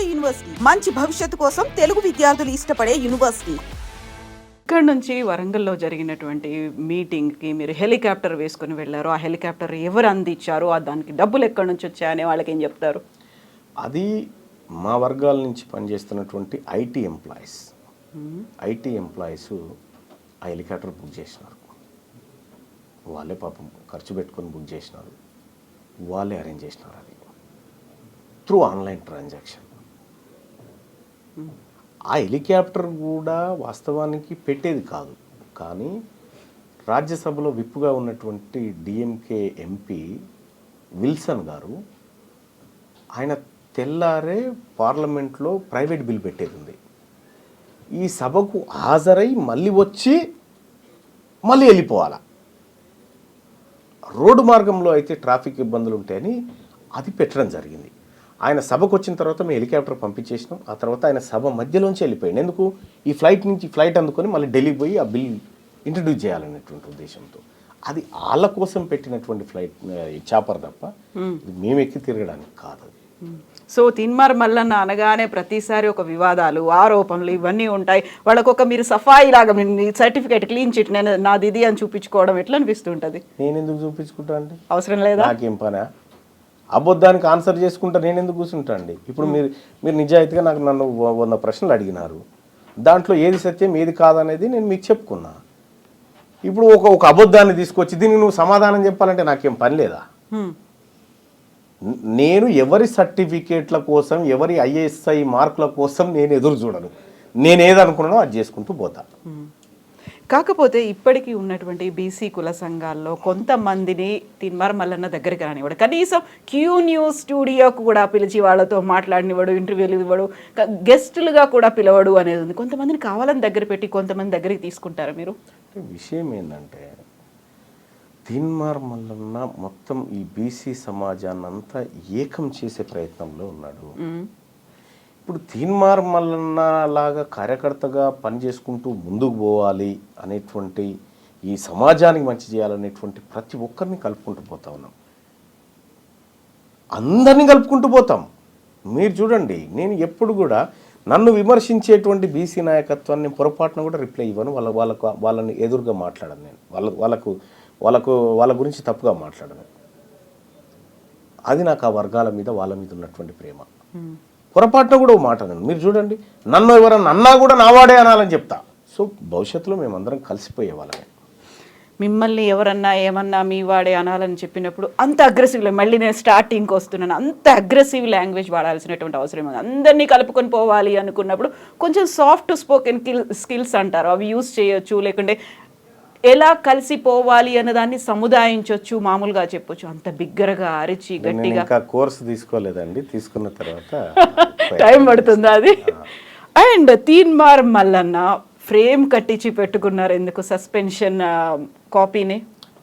నాడు యూనివర్సిటీ మంచి భవిష్యత్తు కోసం తెలుగు విద్యార్థులు ఇష్టపడే యూనివర్సిటీ. ఇక్కడ నుంచి వరంగల్లో జరిగినటువంటి మీటింగ్కి మీరు హెలికాప్టర్ వేసుకుని వెళ్ళారు. ఆ హెలికాప్టర్ ఎవరు అందించారు, దానికి డబ్బులు ఎక్కడి నుంచి వచ్చాయనే వాళ్ళకి ఏం చెప్తారు? అది మా వర్గాల నుంచి పనిచేస్తున్నటువంటి ఐటీ ఎంప్లాయీస్ ఆ హెలికాప్టర్ బుక్ చేసినారు. వాళ్ళే పాపం ఖర్చు పెట్టుకొని బుక్ చేసినారు, వాళ్ళే అరేంజ్ చేసినారు. అది త్రూ ఆన్లైన్ ట్రాన్సాక్షన్. ఆ హెలికాప్టర్ కూడా వాస్తవానికి పెట్టేది కాదు, కానీ రాజ్యసభలో విప్పుగా ఉన్నటువంటి డిఎంకే ఎంపీ విల్సన్ గారు ఆయన తెల్లారే పార్లమెంట్లో ప్రైవేట్ బిల్ పెట్టేది ఉంది. ఈ సభకు హాజరై మళ్ళీ వచ్చి మళ్ళీ వెళ్ళిపోవాలా. రోడ్డు మార్గంలో అయితే ట్రాఫిక్ ఇబ్బందులు ఉంటాయని అది పెట్టడం జరిగింది. ఆయన సభకు వచ్చిన తర్వాత మేము హెలికాప్టర్ పంపించేసినాం. ఆ తర్వాత ఆయన సభ మధ్యలోంచి వెళ్ళిపోయాడు. ఎందుకు? ఈ ఫ్లైట్ అందుకొని మళ్ళీ ఢిల్లీ పోయి ఆ బిల్ ఇంట్రడ్యూస్ చేయాలనేటువంటి ఉద్దేశంతో. అది వాళ్ళ కోసం పెట్టినటువంటి ఫ్లైట్ చాపర్ తప్ప మేము ఎక్కి తిరగడానికి కాదు. సో తీన్మార్ మల్లన్న అనగానే ప్రతిసారి ఒక వివాదాలు, ఆరోపణలు ఇవన్నీ ఉంటాయి. వాళ్ళకొక మీరు సఫాయి లాగా సర్టిఫికేట్, క్లీన్ చిట్, నేను నాది ఇది అని చూపించుకోవడం ఎట్లా అనిపిస్తుంటుంది? నేను ఎందుకు చూపించుకుంటా అండి? అవసరం లేదా? నాకేం పనా? అబద్ధానికి ఆన్సర్ చేసుకుంటా నేను ఎందుకు కూర్చుంటా అండి? ఇప్పుడు మీరు నిజాయితీగా నన్ను 100 ప్రశ్నలు అడిగినారు. దాంట్లో ఏది సత్యం ఏది కాదనేది నేను మీకు చెప్పుకున్నా. ఇప్పుడు ఒక అబద్ధాన్ని తీసుకొచ్చి దీన్ని నువ్వు సమాధానం చెప్పాలంటే నాకేం పని లేదా? నేను ఎవరి సర్టిఫికేట్ల కోసం, ఎవరి ఐఎస్ఐ మార్కుల కోసం నేను ఎదురు చూడను. నేను ఏదనుకున్నానో అది చేసుకుంటూ పోతా. కాకపోతే ఇప్పటికీ ఉన్నటువంటి బీసీ కుల సంఘాల్లో కొంతమందిని తీన్మార్ మల్లన్న దగ్గరికి రానివాడు, కనీసం క్యూ న్యూస్ స్టూడియోకు కూడా పిలిచి వాళ్ళతో మాట్లాడినివాడు, ఇంటర్వ్యూలు ఇవ్వడు, గెస్టులుగా కూడా పిలవడు అనేది ఉంది. కొంతమందిని కావాలని దగ్గర పెట్టి కొంతమంది దగ్గరికి తీసుకుంటారు మీరు? విషయం ఏంటంటే తీన్మార్ మల్లన్న మొత్తం ఈ బీసీ సమాజాన్ని అంతా ఏకం చేసే ప్రయత్నంలో ఉన్నాడు. ఇప్పుడు తీన్మార్ మల్లన్న లాగా కార్యకర్తగా పనిచేసుకుంటూ ముందుకు పోవాలి అనేటువంటి, ఈ సమాజానికి మంచి చేయాలనేటువంటి ప్రతి ఒక్కరిని కలుపుకుంటూ పోతా ఉన్నాం. అందరినీ కలుపుకుంటూ పోతాం. మీరు చూడండి, నేను ఎప్పుడు కూడా నన్ను విమర్శించేటువంటి బీసీ నాయకత్వాన్ని పొరపాటున కూడా రిప్లై ఇవ్వను. వాళ్ళని ఎదురుగా మాట్లాడను. నేను వాళ్ళ గురించి తప్పుగా మాట్లాడను. అది నాకు ఆ వర్గాల మీద వాళ్ళ మీద ఉన్నటువంటి ప్రేమ. పొరపాటున కూడా మాట నేను, మీరు చూడండి, నన్ను ఎవరన్నా అన్నా కూడా నావాడే అనాలని చెప్తా. సో భవిష్యత్తులో మేమందరం కలిసిపోయే వాళ్ళమే. మిమ్మల్ని ఎవరన్నా ఏమన్నా మీ వాడే అనాలని చెప్పినప్పుడు అంత అగ్రెసివ్, మళ్ళీ నేను స్టార్టింగ్కి వస్తున్నాను, అంత అగ్రెసివ్ లాంగ్వేజ్ వాడాల్సినటువంటి అవసరం ఉంది. అందరినీ కలుపుకొని పోవాలి అనుకున్నప్పుడు కొంచెం సాఫ్ట్ స్పోకెన్ స్కిల్స్ అంటారు, అవి యూజ్ చేయొచ్చు. లేకుంటే ఎలా కలిసిపోవాలి అన్నదాన్ని సముదాయించవచ్చు, మామూలుగా చెప్పొచ్చు. అంత బిగ్గరగా అరిచి గట్టిగా కోర్సు తీసుకోలేదండి, తీసుకున్న తర్వాత టైం పడుతుంది అది. అండ్ తీన్మార్ మల్లన్న ఫ్రేమ్ కట్టించి పెట్టుకున్నారు ఎందుకు? సస్పెన్షన్ కాపీని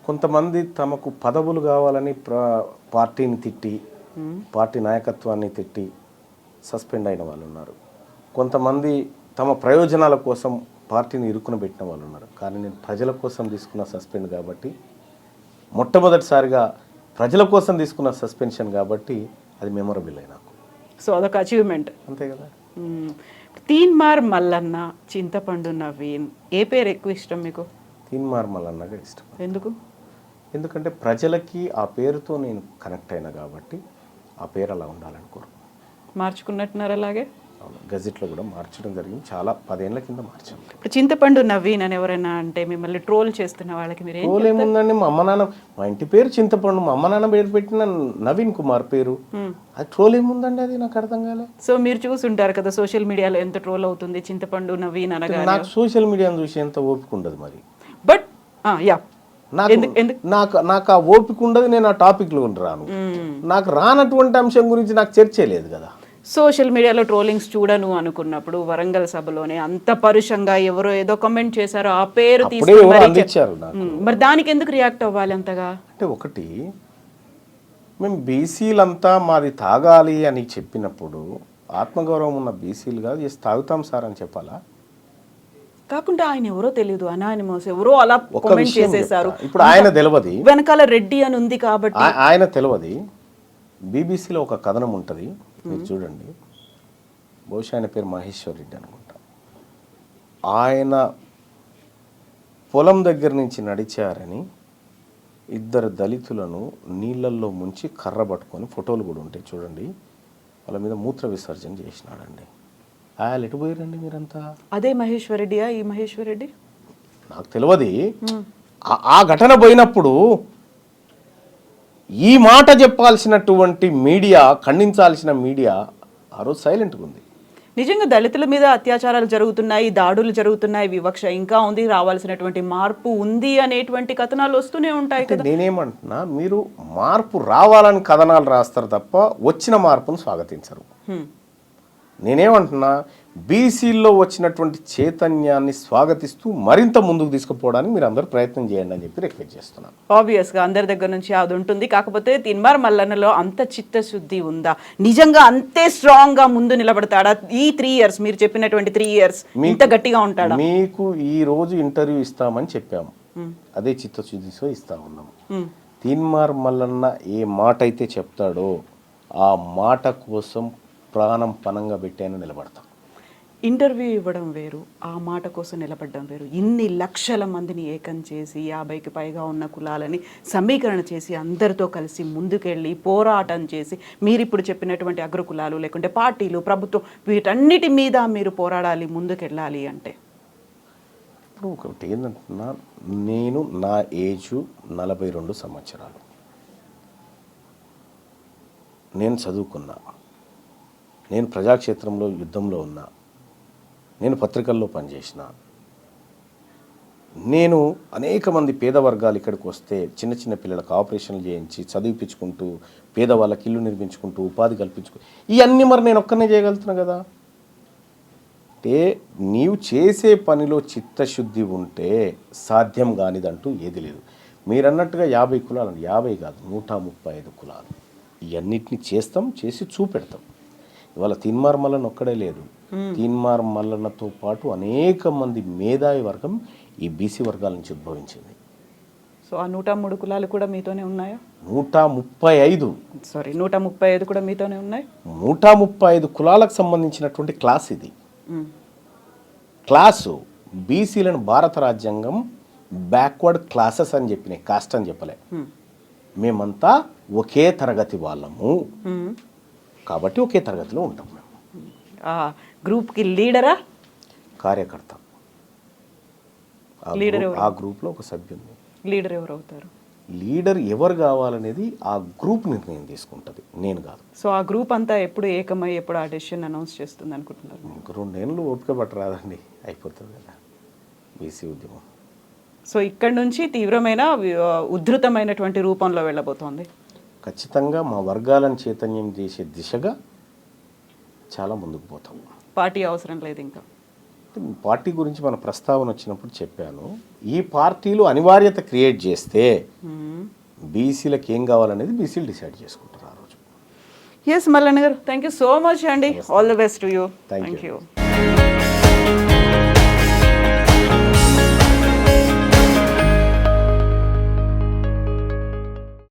కొంతమంది తమకు పదవులు కావాలని పార్టీని తిట్టి, పార్టీ నాయకత్వాన్ని తిట్టి సస్పెండ్ అయిన వాళ్ళు ఉన్నారు. కొంతమంది తమ ప్రయోజనాల కోసం పార్టీని ఇరుకున పెట్టిన వాళ్ళు ఉన్నారు. కానీ నేను ప్రజల కోసం తీసుకున్న సస్పెండ్ కాబట్టి, మొట్టమొదటిసారిగా ప్రజల కోసం తీసుకున్న సస్పెన్షన్ కాబట్టి అది మెమొరబుల్ అయి నాకు. సో అదొక అచీవ్మెంట్, అంతే కదా. తీన్మార్ మల్లన్న, చింతపండు నవీన్, ఏ పేరు ఎక్కువ ఇష్టం మీకు? తీన్మార్ మల్లన్నగా ఇష్టం. ఎందుకు? ఎందుకంటే ప్రజలకి ఆ పేరుతో నేను కనెక్ట్ అయినా కాబట్టి ఆ పేరు అలా ఉండాలని కోరు. మార్చుకున్నట్టున్నారు అలాగే? గజెట్లో కూడా మార్చడం జరిగింది, చాలా 10 ఏళ్ల కింద మార్చాం. ఇప్పుడు చింతపండు నవీన్ అని ఎవరైనా అంటే మిమ్మల్ని ట్రోల్ చేస్తున్న వాళ్ళకి మీరు ట్రోల్ ఏముందండి? మా ఇంటి పేరు చింతపండు, మా అమ్మ నాన్న పేరు పెట్టిన నవీన్ కుమార్ పేరు, అది ట్రోల్ ఏముందండి? అది నాకు అర్థం కాలే. సో మీరు చూసుంటారు కదా సోషల్ మీడియాలో ఎంత ట్రోల్ అవుతుంది చింతపండు నవీన్ అనగా. నాకు సోషల్ మీడియాను చూసి ఎంత ఓపిక ఉండదు మరి. బట్ నాకు ఆ ఓపిక ఉండదు. నేను ఆ టాపిక్లో రాను. నాకు రానటువంటి అంశం గురించి నాకు చర్చే లేదు కదా. సోషల్ మీడియాలో ట్రోలింగ్స్ చూడను అనుకున్నప్పుడు వరంగల్ సభలోనే అంత పరుషంగా ఎవరో ఏదో కమెంట్ చేశారో, ఆ పేరు అందించారు. మరి దానికి ఎందుకు రియాక్ట్ అవ్వాలి అంతగా? అంటే ఒకటి, మేము బీసీలంతా మాది తాగాలి అని చెప్పినప్పుడు ఆత్మగౌరవం ఉన్న బీసీలు కాదు, ఎస్ తాగుతాం సార్ అని చెప్పాలా? కాకుండా ఆయన ఎవరో తెలియదు, అనానిమస్ ఎవరో అలా కామెంట్ చేసేసారు. ఇప్పుడు ఆయన తెలియదు, వెనకాల రెడ్డి అని ఉంది కాబట్టి ఆయన తెలియదు. బీబీసీలో ఒక కథనం ఉంటుంది, మీరు చూడండి. బహుశా ఆయన పేరు మహేశ్వర్ రెడ్డి అనుకుంటా. ఆయన పొలం దగ్గర నుంచి నడిచారని ఇద్దరు దళితులను నీళ్ళల్లో ముంచి కర్ర పట్టుకొని ఫోటోలు కూడా ఉంటాయి చూడండి, వాళ్ళ మీద మూత్ర విసర్జన చేసినాడండి. ఆయన ఎటు పోయారండి మీరంతా? అదే మహేశ్వర్ రెడ్డియా ఈ మహేశ్వర్ రెడ్డి? నాకు తెలియదు. ఆ ఘటన పోయినప్పుడు ఈ మాట చెప్పాల్సినటువంటి మీడియా, ఖండించాల్సిన మీడియా ఆ రోజు సైలెంట్గా ఉంది. నిజంగా దళితుల మీద అత్యాచారాలు జరుగుతున్నాయి, దాడులు జరుగుతున్నాయి, వివక్ష ఇంకా ఉంది, రావాల్సినటువంటి మార్పు ఉంది అనేటువంటి కథనాలు వస్తూనే ఉంటాయి కదా. నేనేమంటున్నా, మీరు మార్పు రావాలని కథనాలు రాస్తారు తప్ప వచ్చిన మార్పును స్వాగతించరు. నేనేమంటున్నా, బీసీల్లో వచ్చినటువంటి చైతన్యాన్ని స్వాగతిస్తూ మరింత ముందుకు తీసుకుపోవడానికి మీరు అందరూ ప్రయత్నం చేయండి అని చెప్పి రిక్వెస్ట్ చేస్తున్నాను. ఆబ్వియస్గా అందరి దగ్గర నుంచి అది ఉంటుంది. కాకపోతే తీన్మార్ మల్లన్నలో అంత చిత్తశుద్ధి ఉందా? నిజంగా అంతే స్ట్రాంగ్గా ముందు నిలబడతాడా? ఈ 3 years మీరు చెప్పినటువంటి 3 years ఇంత గట్టిగా ఉంటాడా? మీకు ఈ రోజు ఇంటర్వ్యూ ఇస్తామని చెప్పాము, అదే చిత్తశుద్ధితో ఇస్తా ఉన్నాము. తీన్మార్ మల్లన్న ఏ మాట అయితే చెప్తాడో ఆ మాట కోసం ప్రాణం పనంగా పెట్టాను నిలబడతాం. ఇంటర్వ్యూ ఇవ్వడం వేరు, ఆ మాట కోసం నిలబడడం వేరు. ఇన్ని లక్షల మందిని ఏకం చేసి 50కి పైగా ఉన్న కులాలని సమీకరణ చేసి అందరితో కలిసి ముందుకెళ్ళి పోరాటం చేసి మీరు ఇప్పుడు చెప్పినటువంటి అగ్ర కులాలు లేకుంటే పార్టీలు, ప్రభుత్వం వీటన్నిటి మీద మీరు పోరాడాలి, ముందుకెళ్ళాలి అంటే ఇప్పుడు ఒకటి ఏంటంటున్నా, నేను నా ఏజ్ 42 సంవత్సరాలు, నేను చదువుకున్నా, నేను ప్రజాక్షేత్రంలో యుద్ధంలో ఉన్నా, నేను పత్రికల్లో పనిచేసిన, నేను అనేక మంది పేద వర్గాలు ఇక్కడికి వస్తే చిన్న చిన్న పిల్లలకు ఆపరేషన్లు చేయించి చదివిపించుకుంటూ, పేదవాళ్ళకి ఇల్లు నిర్మించుకుంటూ, ఉపాధి కల్పించుకుంటూ, ఇవన్నీ మరి నేను ఒక్కనే చేయగలుగుతున్నా కదా. అంటే నీవు చేసే పనిలో చిత్తశుద్ధి ఉంటే సాధ్యం కానిదంటూ ఏది లేదు. మీరన్నట్టుగా 50 కులాలు, 50 కాదు 135 కులాలు, ఇవన్నిటిని చేస్తాం, చేసి చూపెడతాం. ఇవాళ తీన్మార్ మల్లన్న ఒక్కడే లేదు, తీన్మార్ మల్లన్నతో పాటు అనేక మంది మేధావి వర్గం ఈ బీసీ వర్గాల నుంచి ఉద్భవించింది. సో ఆ 103 కులాలు కూడా మీతోనే ఉన్నాయా? 135 కూడా మీతోనే ఉన్నాయి. 135 కులాలకు సంబంధించినటువంటి క్లాస్ ఇది. క్లాసు బీసీలను భారత రాజ్యాంగం బ్యాక్వర్డ్ క్లాసెస్ అని చెప్పినాయి, కాస్ట్ అని చెప్పలే. మేమంతా ఒకే తరగతి వాళ్ళము కాబట్టి ఒకే తరగతిలో ఉంటాం. మేము గ్రూప్కి లీడరా, కార్యకర్త, ఆ గ్రూప్లో ఒక సభ్యుని. లీడర్ ఎవరు అవుతారు? లీడర్ ఎవరు కావాలనేది ఆ గ్రూప్ నిర్ణయం తీసుకుంటుంది, నేను కాదు. సో ఆ గ్రూప్ అంతా ఎప్పుడు ఏకమై ఎప్పుడు ఆ డెసిషన్ అనౌన్స్ చేస్తుంది అనుకుంటున్నారు? 2 ఏళ్ళు ఓపిక పట్టరాదండి, అయిపోతుంది కదా బీసీ ఉద్యమం. సో ఇక్కడ నుంచి తీవ్రమైన ఉధృతమైనటువంటి రూపంలో వెళ్ళబోతోంది. ఖచ్చితంగా మా వర్గాలను చైతన్యం చేసే దిశగా చాలా ముందుకు పోతాం. పార్టీ అవసరం లేదు ఇంకా. పార్టీ గురించి మన ప్రస్తావన వచ్చినప్పుడు చెప్పాను, ఈ పార్టీలు అనివార్యత క్రియేట్ చేస్తే బీసీలకు ఏం కావాలనేది బీసీలు డిసైడ్ చేసుకుంటారు ఆ రోజు. Yes Mallanna garu, thank you so much అండి. All the best to you. Thank you.